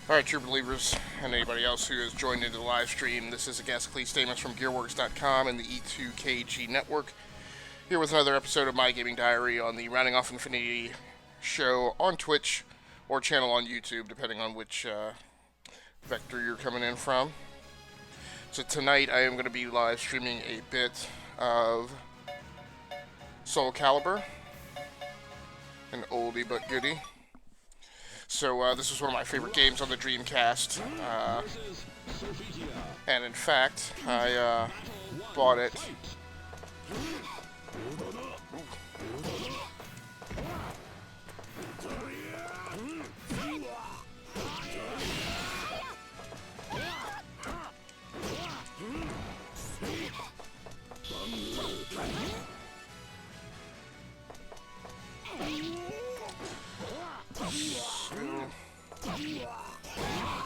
Alright, true believers, and anybody else who has joined into the live stream, this is Agasicles Stamus from GearWorks.com and the E2KG Network, here with another episode of My Gaming Diary on the Rounding Off Infinity show on Twitch, or channel on YouTube, depending on which vector you're coming in from. So tonight I am going to be live streaming a bit of Soulcalibur, an oldie but goodie. So this was one of my favorite games on the Dreamcast, and in fact, I bought it.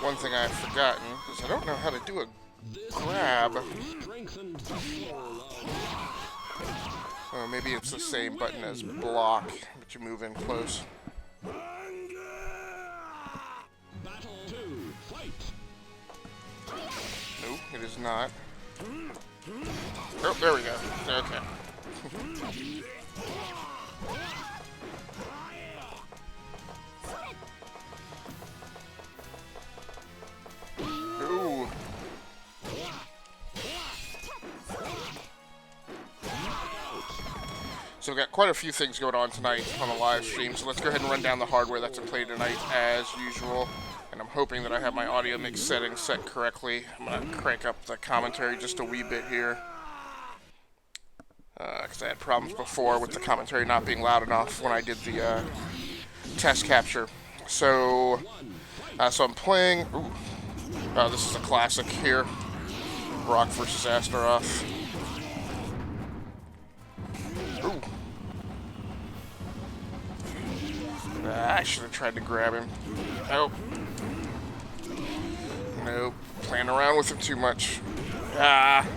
One thing I've forgotten is I don't know how to do a grab. Oh, maybe it's the same button as block, but you move in close. Nope, it is not. Oh, there we go. Okay. Ooh. So we've got quite a few things going on tonight on the live stream, so let's go ahead and run down the hardware that's in play tonight as usual. And I'm hoping that I have my audio mix settings set correctly. I'm going to crank up the commentary just a wee bit here, because I had problems before with the commentary not being loud enough when I did the test capture. So I'm playing... Ooh. This is a classic here. Brock versus Astaroth. Ooh. I should have tried to grab him. Nope. Nope. Playing around with him too much. Ah.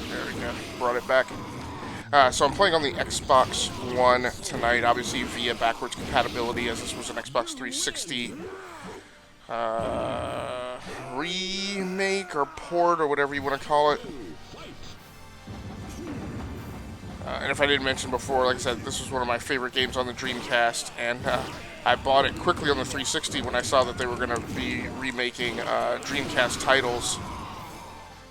There we go. Brought it back. So I'm playing on the Xbox One tonight, obviously via backwards compatibility, as this was an Xbox 360 remake or port or whatever you want to call it. And if I didn't mention before, like I said, this was one of my favorite games on the Dreamcast, and I bought it quickly on the 360 when I saw that they were going to be remaking Dreamcast titles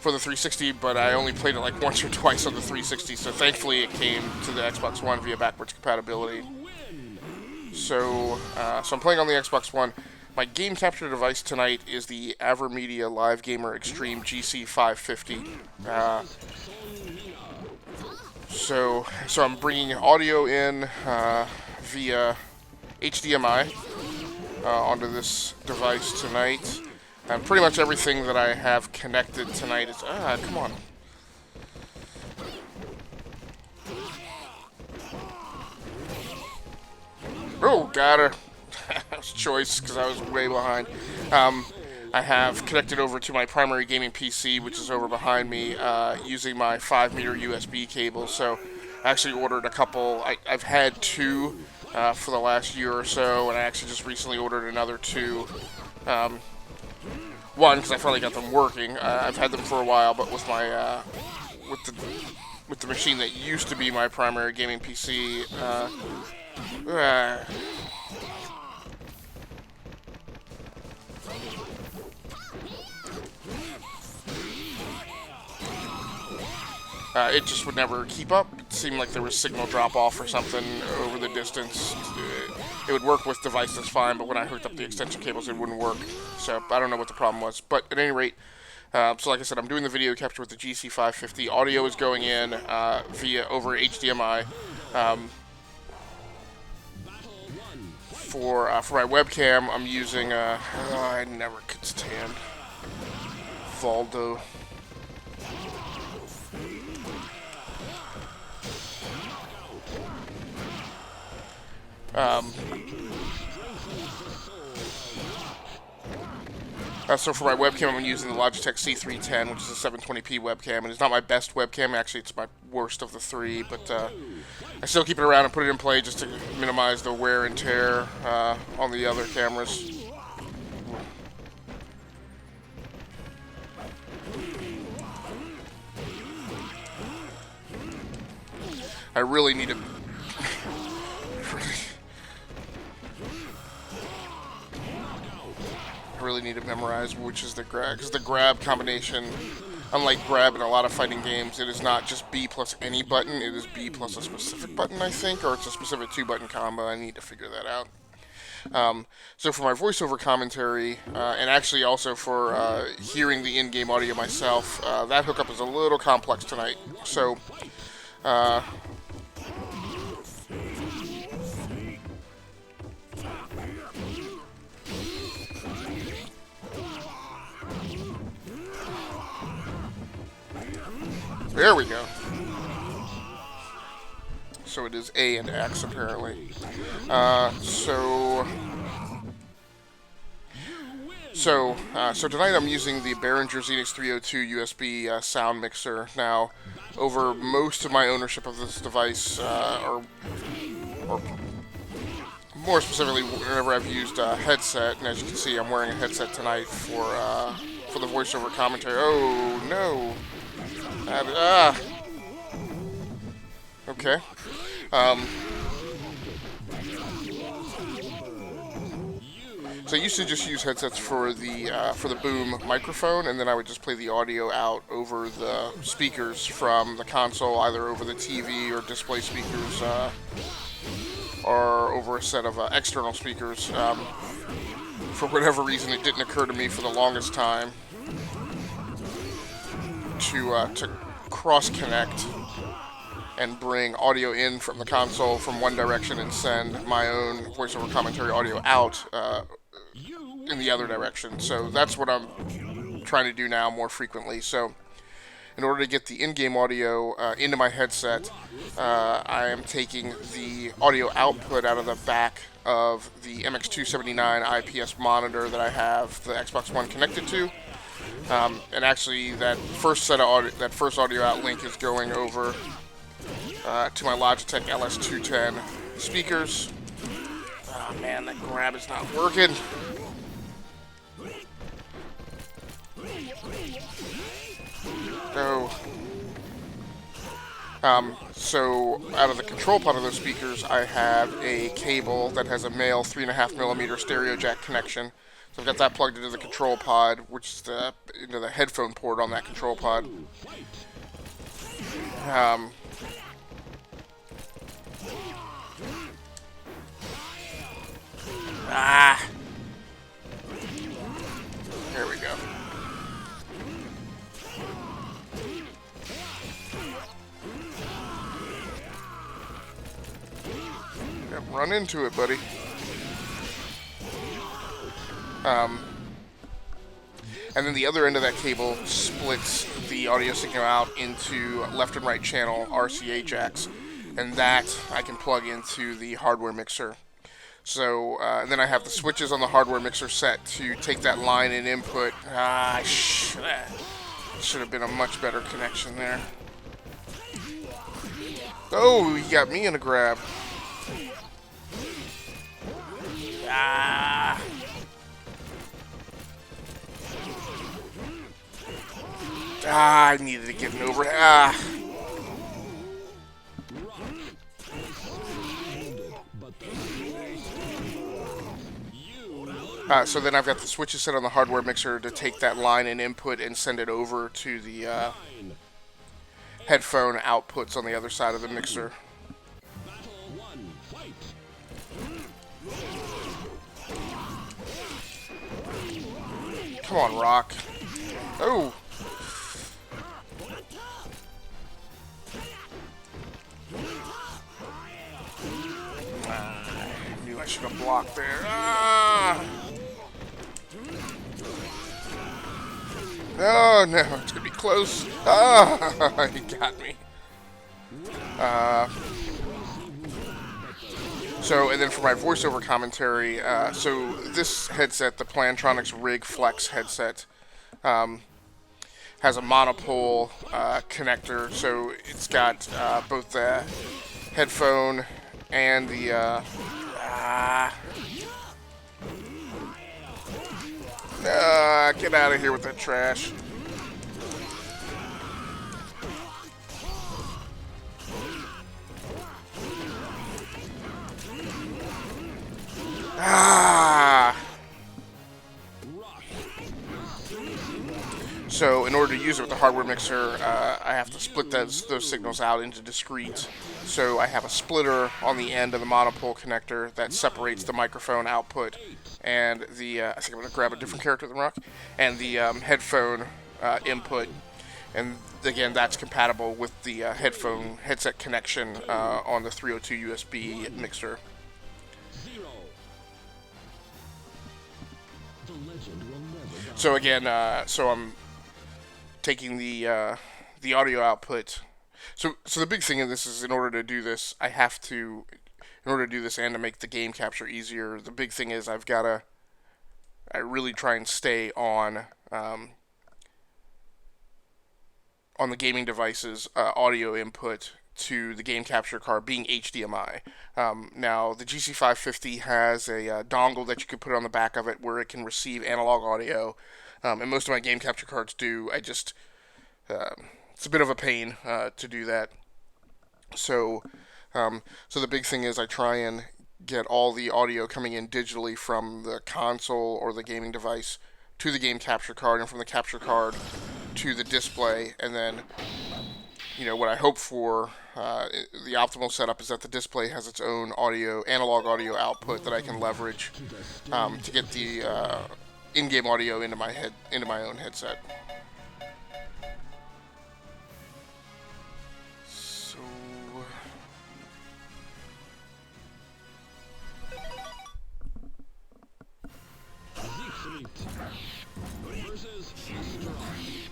for the 360, but I only played it like once or twice on the 360, so thankfully it came to the Xbox One via backwards compatibility. So I'm playing on the Xbox One. My game capture device tonight is the AverMedia Live Gamer Extreme GC550. So I'm bringing audio in via HDMI onto this device tonight. And pretty much everything that I have connected tonight is... come on. Oh, got her. That was a choice, because I was way behind. I have connected over to my primary gaming PC, which is over behind me, using my 5-meter USB cable. So I actually ordered a couple. I've had two for the last year or so, and I actually just recently ordered another two. One, because I finally got them working. I've had them for a while, but with my with the machine that used to be my primary gaming PC, it just would never keep up. It seemed like there was signal drop-off or something over the distance. It would work with devices fine, but when I hooked up the extension cables, it wouldn't work. So I don't know what the problem was. But at any rate, so like I said, I'm doing the video capture with the GC550. Audio is going in via over HDMI. For my webcam, I'm using I never could stand Valdo. So for my webcam, I'm using the Logitech C310, which is a 720p webcam, and it's not my best webcam. Actually, it's my worst of the three, but I still keep it around and put it in play just to minimize the wear and tear on the other cameras. I really need to... really need to memorize which is the grab, because the grab combination, unlike grab in a lot of fighting games, it is not just B plus any button, it is B plus a specific button, I think, or it's a specific 2-button combo. I need to figure that out. So for my voiceover commentary, and actually also for hearing the in-game audio myself, that hookup is a little complex tonight. So there we go. So it is A and X apparently. So tonight I'm using the Behringer Xenix 302 USB sound mixer. Now, over most of my ownership of this device, or more specifically, whenever I've used a headset, and as you can see, I'm wearing a headset tonight for the voiceover commentary. Oh no! Okay. So I used to just use headsets for the boom microphone, and then I would just play the audio out over the speakers from the console, either over the TV or display speakers, or over a set of external speakers. For whatever reason, it didn't occur to me for the longest time to cross-connect and bring audio in from the console from one direction and send my own voiceover commentary audio out in the other direction. So that's what I'm trying to do now more frequently. So in order to get the in-game audio into my headset, I am taking the audio output out of the back of the MX279 IPS monitor that I have the Xbox One connected to. And actually, that first audio out link is going over to my Logitech LS210 speakers. Oh man, that grab is not working. No. So out of the control pod of those speakers, I have a cable that has a male 3.5mm stereo jack connection. So I've got that plugged into the control pod, which is into the headphone port on that control pod. There we go. Yep, run into it, buddy. And then the other end of that cable splits the audio signal out into left and right channel RCA jacks, and that I can plug into the hardware mixer. So and then I have the switches on the hardware mixer set to take that line and input. Should have been a much better connection there. Oh, he got me in a grab. I needed to get an overhead. So then I've got the switches set on the hardware mixer to take that line and input and send it over to the headphone outputs on the other side of the mixer. Come on, Rock. Oh! I knew I should have blocked there. Oh no, it's gonna be close. He got me. So, and then for my voiceover commentary, so this headset, the Plantronics Rig Flex headset, has a monopole connector, so it's got both the headphone and the get out of here with that trash. So in order to use it with the hardware mixer, I have to split those signals out into discrete. So I have a splitter on the end of the monopole connector that separates the microphone output and the, I think I'm going to grab a different character than Rock, and the headphone input. And again, that's compatible with the headset connection on the 302 USB mixer. So again, so I'm taking the audio output. So the big thing in this is, in order to do this, in order to do this and to make the game capture easier, the big thing is I really try and stay on the gaming device's audio input to the game capture card being HDMI. Now, the GC550 has a dongle that you can put on the back of it where it can receive analog audio, and most of my game capture cards do. It's a bit of a pain to do that. So the big thing is I try and get all the audio coming in digitally from the console or the gaming device to the game capture card, and from the capture card to the display, and then what I hope for, the optimal setup is that the display has its own analog audio output that I can leverage to get the in-game audio into my own headset. So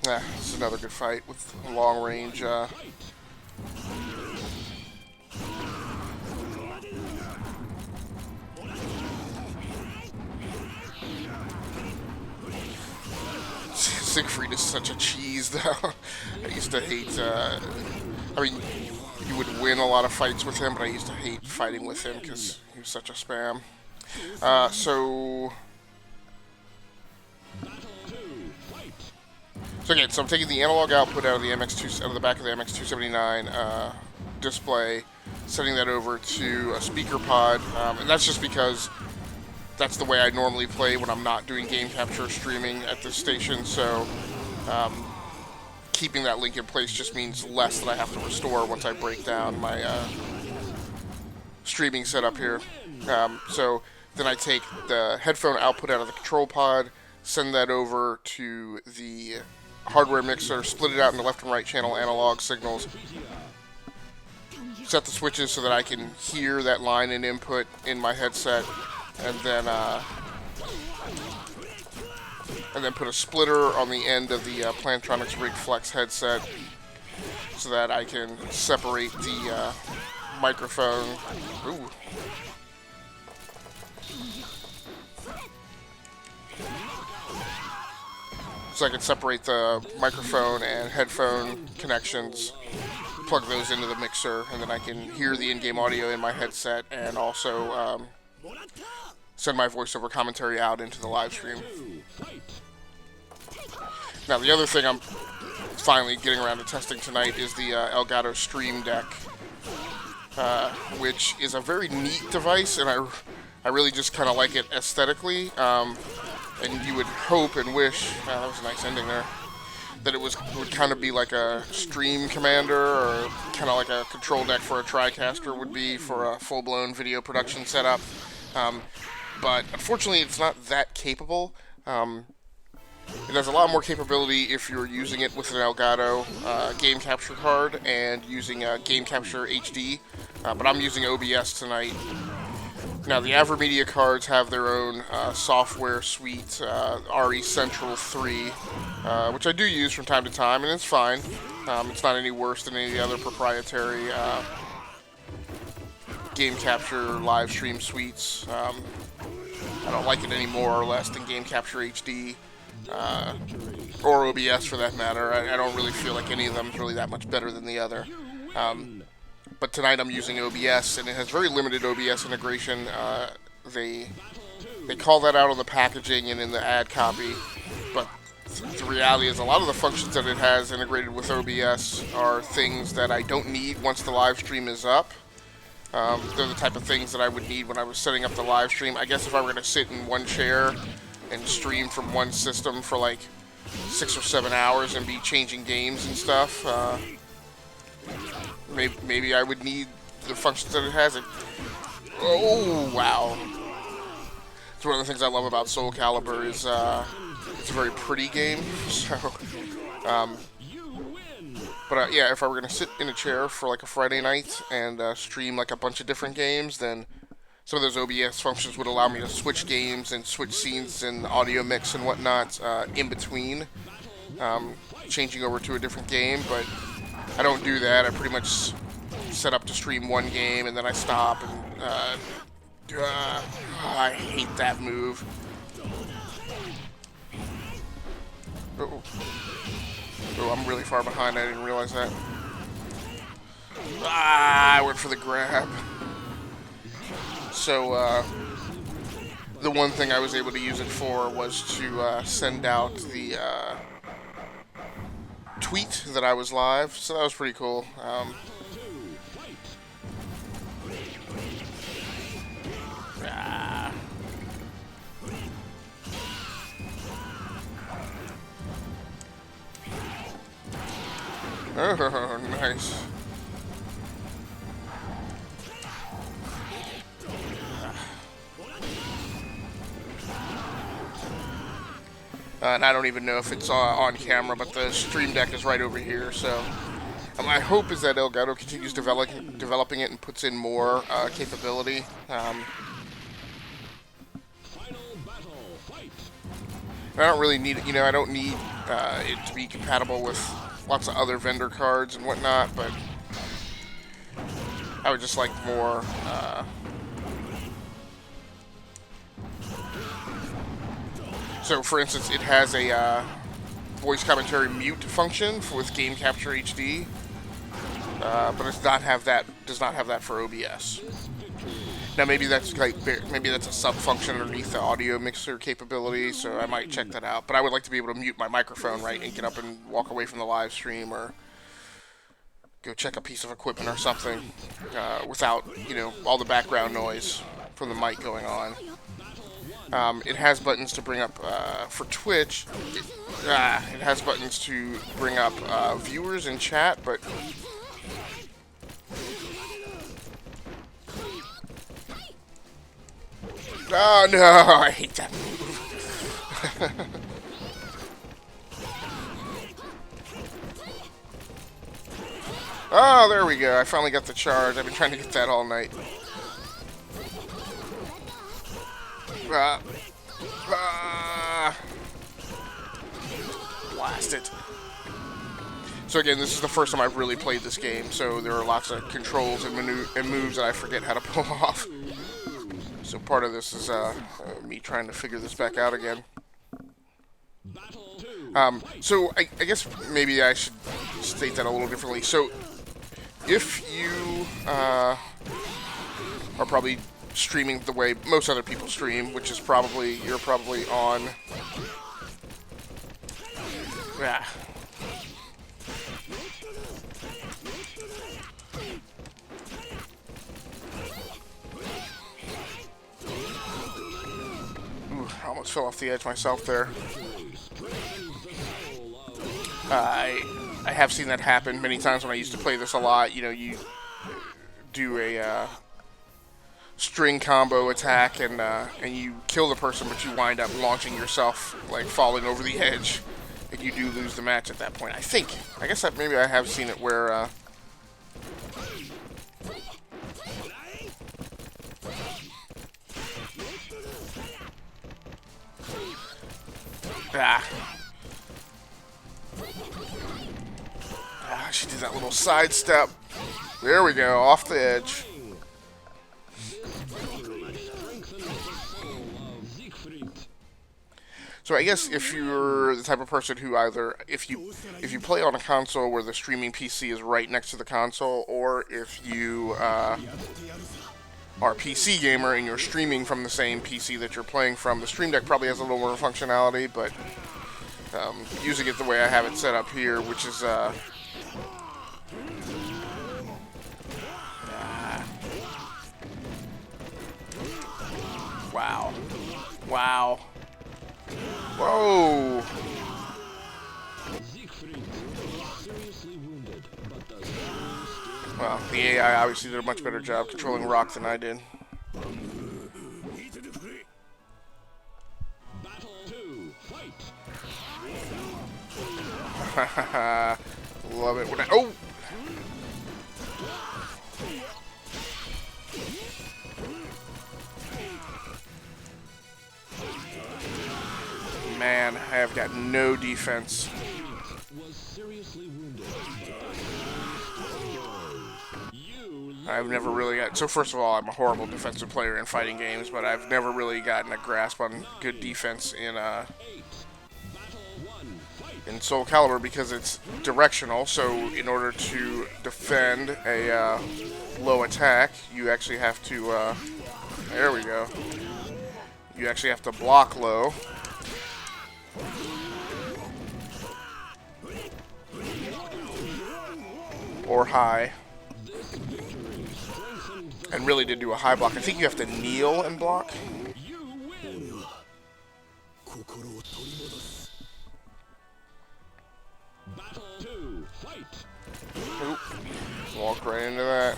this is another good fight with long range. Siegfried is such a cheese, though. I used to hate. I mean, you would win a lot of fights with him, but I used to hate fighting with him because he was such a spam. So again, so I'm taking the analog output out of the back of the MX279 display, setting that over to a speaker pod, and that's just because that's the way I normally play when I'm not doing game capture streaming at this station. So keeping that link in place just means less that I have to restore once I break down my streaming setup here. So then I take the headphone output out of the control pod, send that over to the hardware mixer, split it out into left and right channel analog signals, set the switches so that I can hear that line and input in my headset, and then put a splitter on the end of the Plantronics Rig Flex headset so that I can separate the microphone. Ooh. So I can separate the microphone and headphone connections, plug those into the mixer, and then I can hear the in-game audio in my headset, and also send my voiceover commentary out into the live stream. Now, the other thing I'm finally getting around to testing tonight is the Elgato Stream Deck, which is a very neat device, and I really just kind of like it aesthetically. And you would hope and wish, that was a nice ending there, that it would kind of be like a Stream Commander, or kind of like a control deck for a TriCaster would be for a full-blown video production setup. But unfortunately, it's not that capable. It has a lot more capability if you're using it with an Elgato game capture card and using Game Capture HD, but I'm using OBS tonight. Now, the AverMedia cards have their own software suite, RE Central 3, which I do use from time to time, and it's fine. It's not any worse than any of the other proprietary game capture live stream suites. I don't like it any more or less than game capture HD. Or OBS for that matter. I don't really feel like any of them is really that much better than the other. But tonight I'm using OBS, and it has very limited OBS integration. They call that out on the packaging and in the ad copy, but the reality is a lot of the functions that it has integrated with OBS are things that I don't need once the live stream is up. They're the type of things that I would need when I was setting up the live stream. I guess if I were going to sit in one chair and stream from one system for like 6 or 7 hours and be changing games and stuff, maybe I would need the functions that it has. Oh, wow. It's one of the things I love about Soulcalibur is it's a very pretty game. So, but yeah, if I were going to sit in a chair for like a Friday night and stream like a bunch of different games, then some of those OBS functions would allow me to switch games and switch scenes and audio mix and whatnot in between, changing over to a different game. But I don't do that. I pretty much set up to stream one game and then I stop. And I hate that move. Oh, I'm really far behind. I didn't realize that. I went for the grab. So, the one thing I was able to use it for was to send out the tweet that I was live. So that was pretty cool. Oh, nice. And I don't even know if it's on camera, but the stream deck is right over here, so my hope is that Elgato continues developing it and puts in more capability. I don't really need it, I don't need it to be compatible with lots of other vendor cards and whatnot, but I would just like more so for instance it has a voice commentary mute function with Game Capture HD, but it does not have that for OBS. Now maybe that's a sub function underneath the audio mixer capability, so I might check that out. But I would like to be able to mute my microphone, right, and get up and walk away from the live stream or go check a piece of equipment or something without, all the background noise from the mic going on. It has buttons to bring up for Twitch. It has buttons to bring up viewers in chat, but oh no, I hate that move. Oh, there we go. I finally got the charge. I've been trying to get that all night. Blast it. So again, this is the first time I've really played this game, so there are lots of controls and moves that I forget how to pull off. So part of this is me trying to figure this back out again. So I guess maybe I should state that a little differently. So if you are probably streaming the way most other people stream, which is you're probably on. Yeah. Ooh, I almost fell off the edge myself there. I have seen that happen many times when I used to play this a lot. You do a string combo attack and you kill the person, but you wind up launching yourself, like falling over the edge, and you do lose the match at that point. I guess that maybe I have seen it where she did that little sidestep. There we go, off the edge. So I guess if you're the type of person who either if you play on a console where the streaming PC is right next to the console, or if you are a PC gamer and you're streaming from the same PC that you're playing from, the Stream Deck probably has a little more functionality, but using it the way I have it set up here, which is wow. Wow. Whoa. Well, the AI obviously did a much better job controlling rock than I did. Love it when I... Oh! Man, I have got no defense. I've never really got... So first of all, I'm a horrible defensive player in fighting games, but I've never really gotten a grasp on good defense in Soulcalibur because it's directional. So in order to defend a low attack, you actually have to... there we go. You actually have to block low. Or high. And really to do a high block, I think you have to kneel and block. Oop. Walk right into that.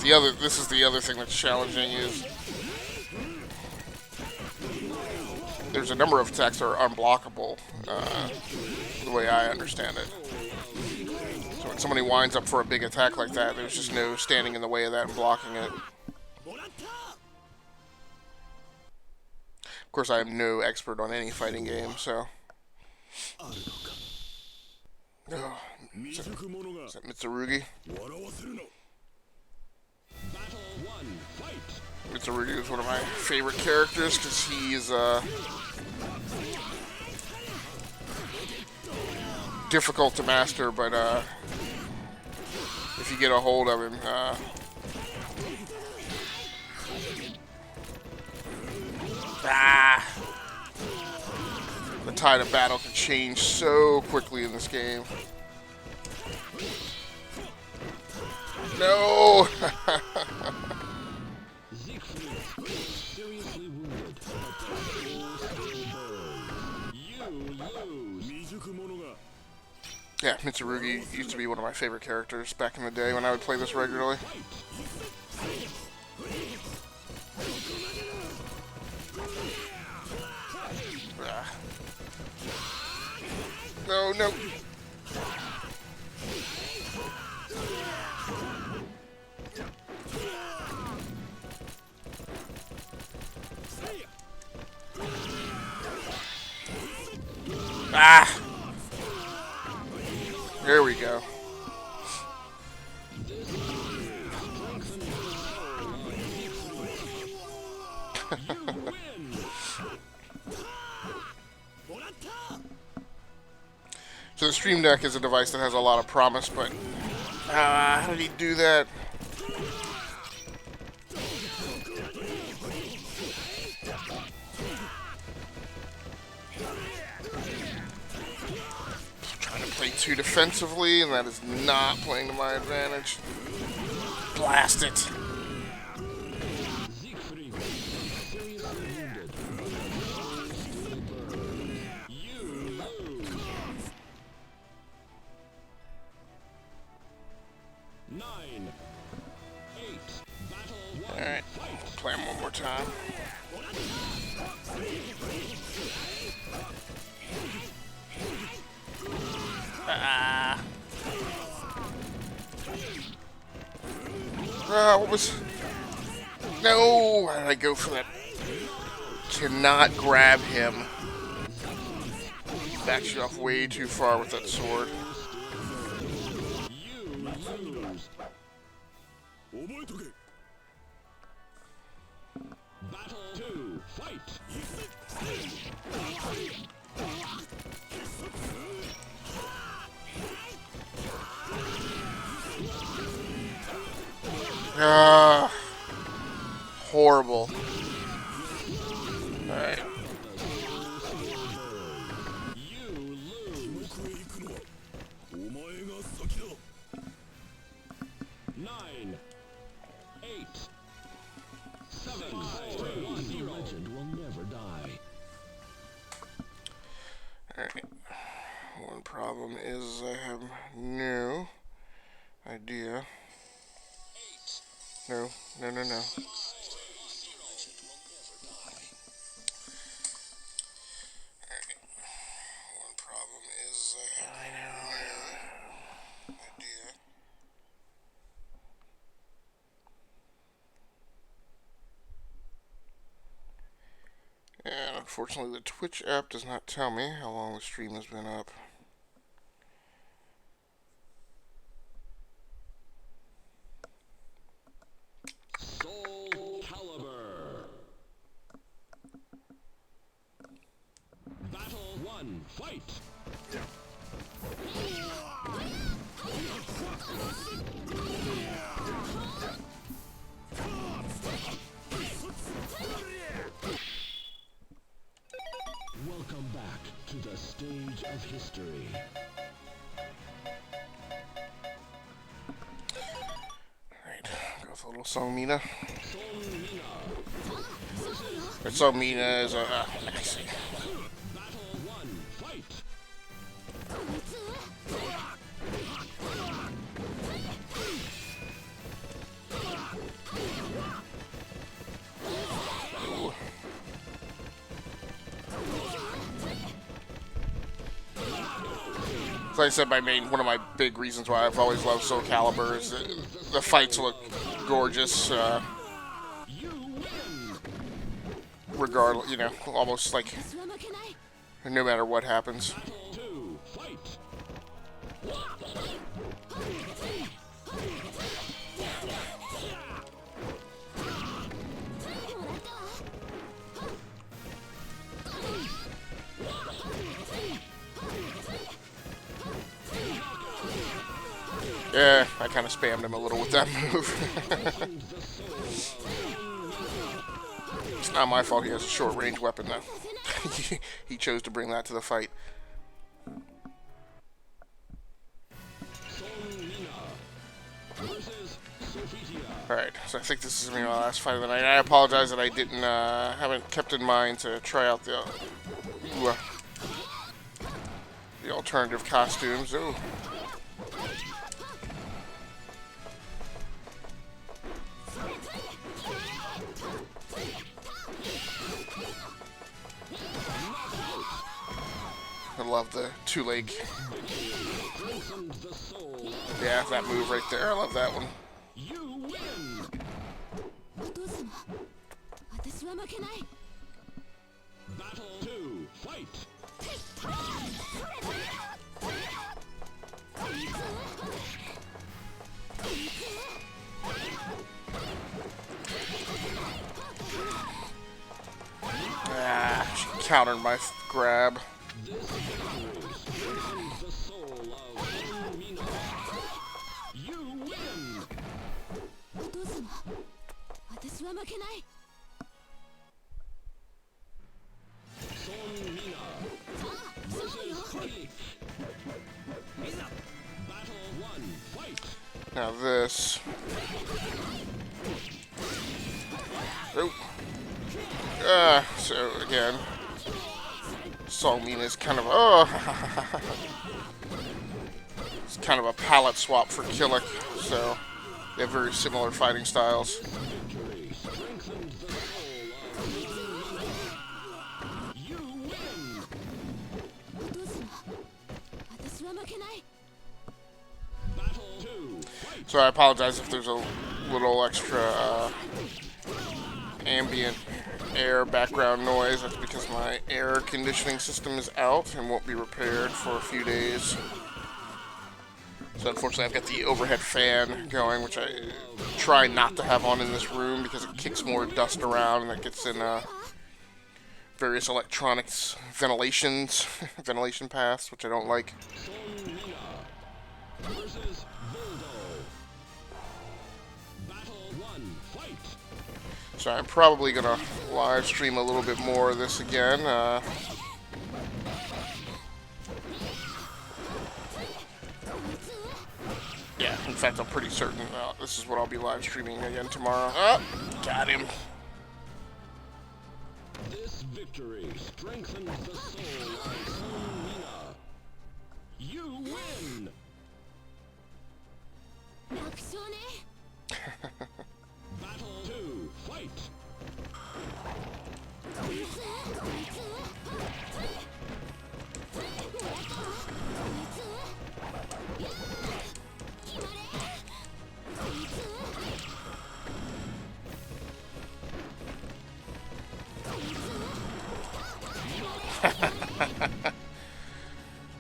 But this is the other thing that's challenging is there's a number of attacks that are unblockable, the way I understand it. So when somebody winds up for a big attack like that, there's just no standing in the way of that and blocking it. Of course, I am no expert on any fighting game, so... Oh, is that Mitsurugi? Mitsurugi is one of my favorite characters because he's difficult to master, but if you get a hold of him, the tide of battle can change so quickly in this game. No! Yeah, Mitsurugi used to be one of my favorite characters back in the day when I would play this regularly. No, no. Ah! There we go. So the Stream Deck is a device that has a lot of promise, but how did he do that? Trying to play too defensively, and that is not playing to my advantage. Blast it. Alright, we'll play him one more time. What was... No! Why did I go for that? Cannot grab him. backs you off way too far with that sword. Battle 2, fight! Horrible. Alright. You lose. 9, 8, 7, 5, 0. Legend will never die. Alright. One problem is I have no idea. No. And unfortunately, the Twitch app does not tell me how long the stream has been up. Soulcalibur. Battle 1, fight! Welcome back to the stage of history. Alright, go with a little Songmina. Soulmina. Songmina is a... let me see. Battle 1, fight! Like I said, one of my big reasons why I've always loved Soulcalibur is that the fights look gorgeous, regardless, you know, almost like no matter what happens. Battle 2, fight! Yeah, I kind of spammed him a little with that move. It's not my fault he has a short-range weapon, though. He chose to bring that to the fight. Alright, so I think this is going to be my last fight of the night. I apologize that I haven't kept in mind to try out the alternative costumes. Ooh. I love the two-leg. Yeah, that move right there. I love that one. You win! Battle 2, fight! Ah, she countered my grab. This victory strengthens the soul of Soulmina. You win! Soulmina versus Geek. Battle 1, fight! Now this. Oh. So again, Songmina is kind of it's kind of a palette swap for Killick, so they have very similar fighting styles. Victory strengthens the soul of Soulmina. You win! Battle 2, fight! So I apologize if there's a little extra ambient air background noise. That's because my air conditioning system is out and won't be repaired for a few days. So unfortunately I've got the overhead fan going, which I try not to have on in this room because it kicks more dust around and that gets in various electronics ventilation paths, which I don't like. So I'm probably going to live stream a little bit more of this again. Yeah, in fact, I'm pretty certain this is what I'll be live streaming again tomorrow. Oh, got him. This victory strengthens the soul of Soulcalibur. You win! Battle 2, fight!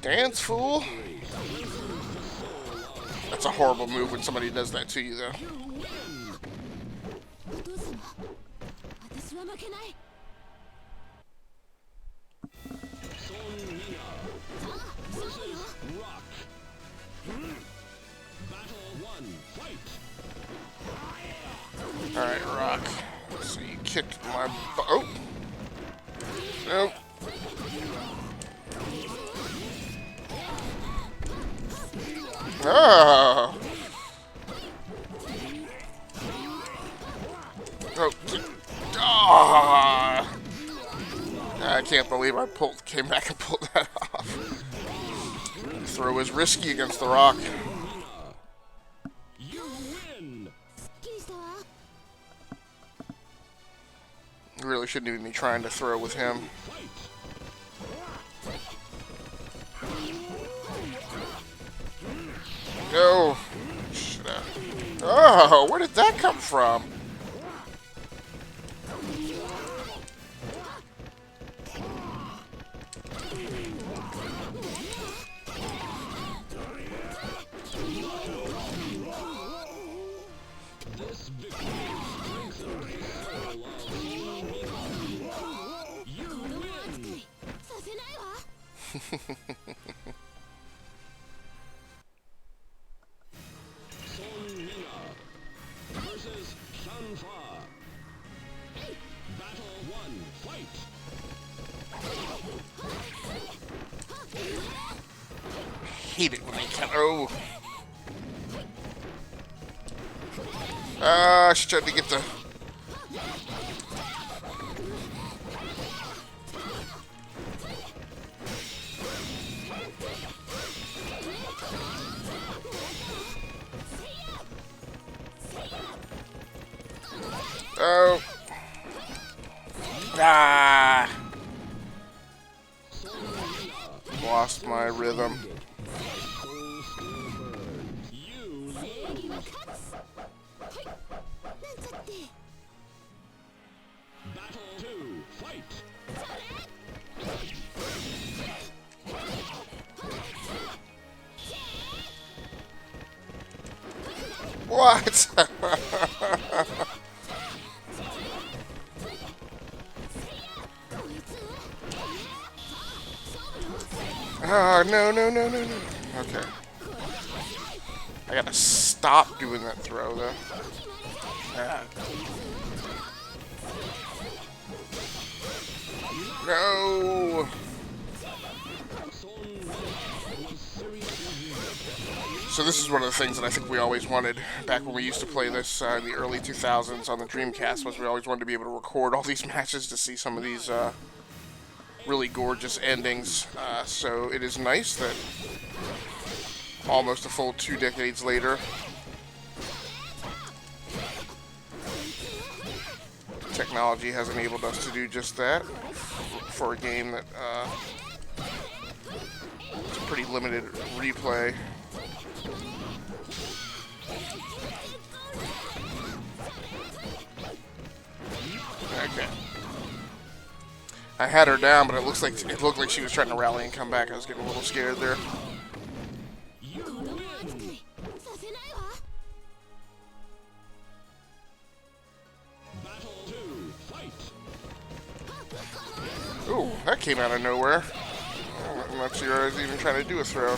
Dance, fool! That's a horrible move when somebody does that to you, though. Alright, Rock. So you kicked my butt. Oh! Nope. Oh! Oh! Ah! I can't believe I came back and pulled that off. The throw was risky against the Rock. Really shouldn't even be trying to throw with him. No! Oh, where did that come from? Hate it when they can. Oh. She tried to get the. Oh. Ah. Lost my rhythm. What? Oh, no, no, no, no, no. Okay. I gotta stop doing that throw, though. Ah. No! So this is one of the things that I think we always wanted back when we used to play this in the early 2000s on the Dreamcast, was we always wanted to be able to record all these matches to see some of these really gorgeous endings. So it is nice that almost a full 2 decades later, technology has enabled us to do just that for a game that it's a pretty limited replay. Okay. I had her down, but it looked like she was trying to rally and come back. I was getting a little scared there. Ooh, that came out of nowhere. I'm not sure I was even trying to do a throw.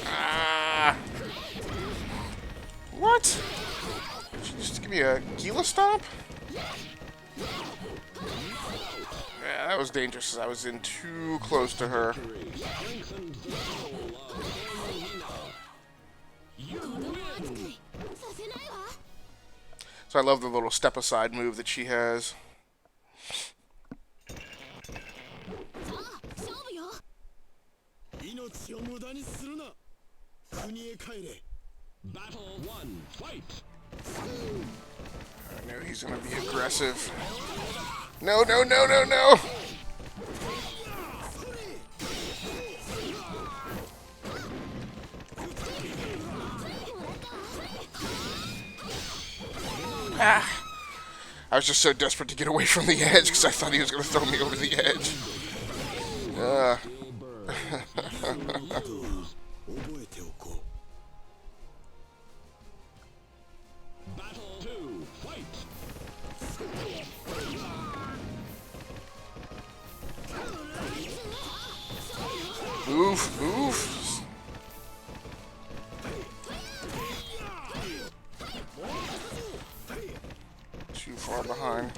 Ah! What? Did she just give me a Gila stomp? Yeah, that was dangerous. I was in too close to her. So I love the little step aside move that she has. Battle 1, fight! I knew he's gonna be aggressive. No, no, no, no, no! Ah! I was just so desperate to get away from the edge because I thought he was gonna throw me over the edge. Battle 2, fight! Move, move. Too far behind.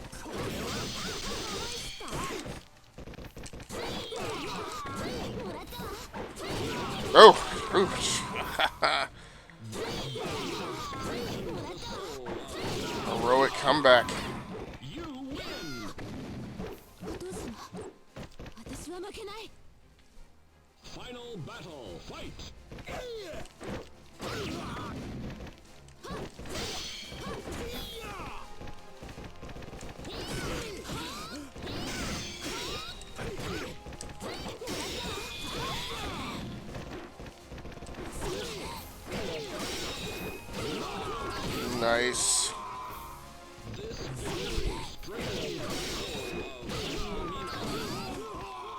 Oh, oops. Heroic comeback. You win! Final battle, fight! Nice.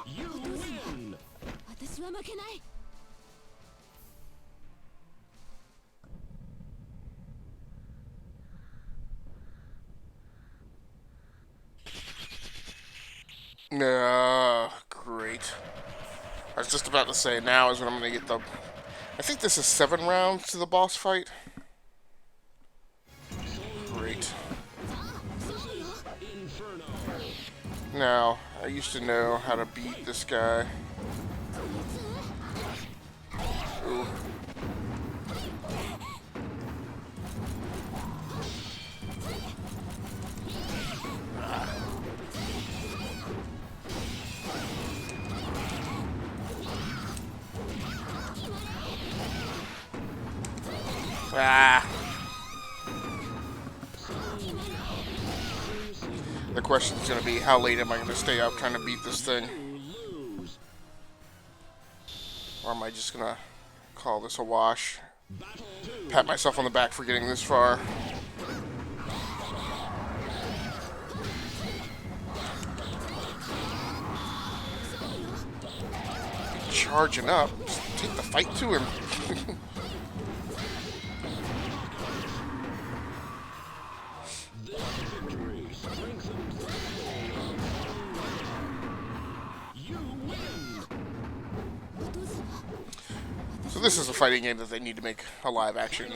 You win! No, great. I was just about to say, now is when I'm gonna get the... I think this is 7 rounds to the boss fight. Great. Now, I used to know how to beat this guy. Ooh. Ah. The question is going to be, how late am I going to stay up trying to beat this thing? Or am I just going to call this a wash? Pat myself on the back for getting this far. Charging up. Just take the fight to him. So this is a fighting game that they need to make a live-action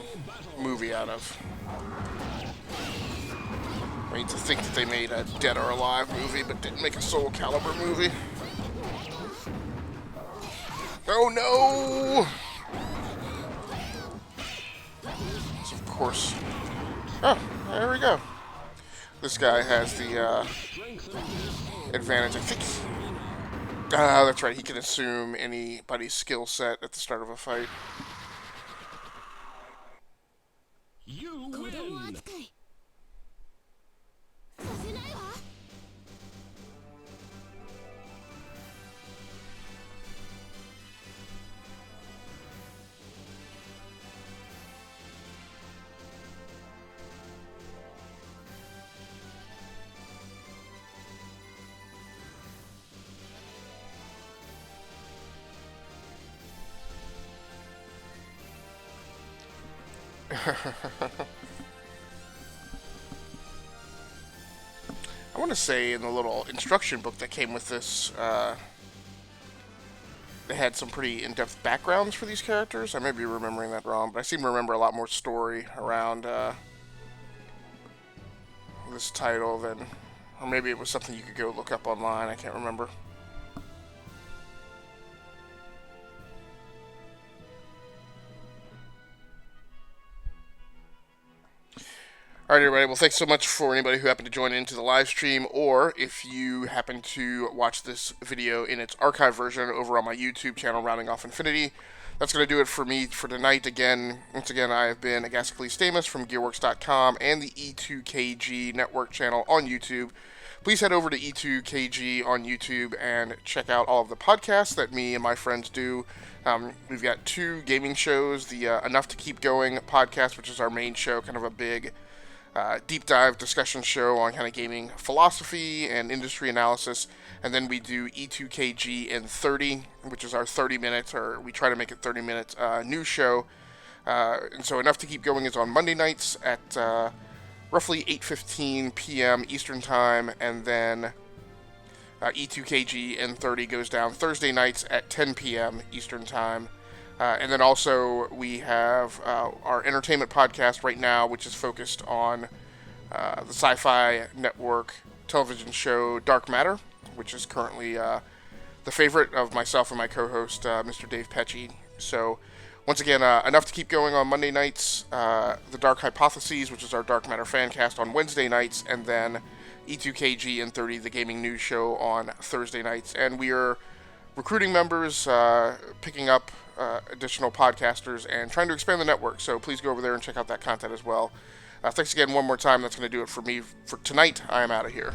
movie out of. I mean, to think that they made a Dead or Alive movie, but didn't make a Soulcalibur movie. Oh no! So of course. Oh, there we go. This guy has the advantage. I think. That's right. He can assume anybody's skill set at the start of a fight. You win! I want to say in the little instruction book that came with this, they had some pretty in-depth backgrounds for these characters. I may be remembering that wrong, but I seem to remember a lot more story around this title than, or maybe it was something you could go look up online. I can't remember. Alright, everybody. Well, thanks so much for anybody who happened to join into the live stream, or if you happen to watch this video in its archive version over on my YouTube channel, Rounding Off Infinity. That's going to do it for me for tonight. Once again, I have been Agasically Stamus from Gearworks.com and the E2KG Network channel on YouTube. Please head over to E2KG on YouTube and check out all of the podcasts that me and my friends do. We've got 2 gaming shows, the Enough to Keep Going podcast, which is our main show, kind of a big deep dive discussion show on kind of gaming philosophy and industry analysis. And then we do E2KG in 30, which is our 30 minutes, or we try to make it 30 minutes news show. And so Enough to Keep Going is on Monday nights at roughly 8:15 p.m. Eastern Time, and then E2KG in 30 goes down Thursday nights at 10 p.m. Eastern Time. And then also we have our entertainment podcast right now, which is focused on the Sci-Fi Network television show Dark Matter, which is currently the favorite of myself and my co-host, Mr. Dave Pecci. So once again, Enough to Keep Going on Monday nights, The Dark Hypotheses, which is our Dark Matter fan cast, on Wednesday nights, and then E2KG in 30, the gaming news show, on Thursday nights. And we are recruiting members, picking up additional podcasters, and trying to expand the network. So please go over there and check out that content as well. Thanks again one more time. That's going to do it for me for tonight. I am out of here.